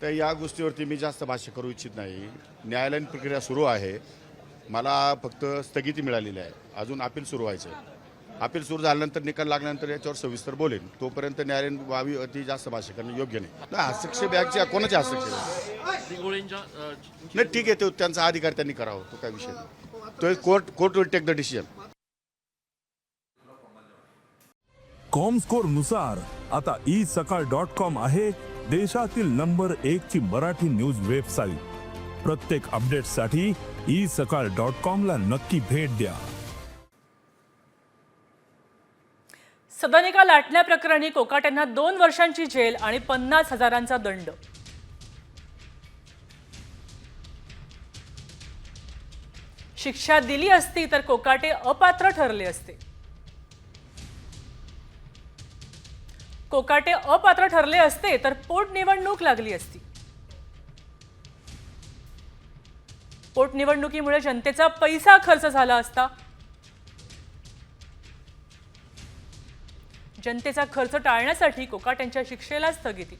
तर या गोष्टीवरती मी जास्त भाष्य करू इच्छित नाही. न्यायालयीन प्रक्रिया सुरू आहे. मला फक्त स्थगिती मिळालेली आहे. अजून अपील सुरू व्हायचं आहे. अपील सुरू झाल्यानंतर निकाल लागल्यानंतर याच्यावर सविस्तर बोलेन. तोपर्यंत न्यायालयीन बाबी अति जास्त भाष्य करणं योग्य नाही. हस्तक्षेप याच्या कोणाचे हस्तक्षेप नाही, ठीक आहे, तो त्यांचा अधिकार त्यांनी करावा, तो काय विषय नाही. तो court will take the decision. Comscore नुसार आता isakal.com आहे देशातील नंबर 1 ची मराठी न्यूज वेबसाईट. प्रत्येक अपडेटसाठी isakal.com ला नक्की भेट द्या. सदनिका लाटण्याप्रकरणी कोकाटेंना 2 वर्षांची जेल आणि 50,000चा दंड. शिक्षा दिली असती तर कोकाटे अपात्र ठरले असते. कोकाटे अपात्र ठरले असते तर पोटनिवडणूक लागली असती. पोटनिवडणुकीमुळे जनतेचा पैसा खर्च झाला असता. जनतेचा खर्च टाळण्यासाठी कोकाटेंच्या शिक्षेला स्थगिती.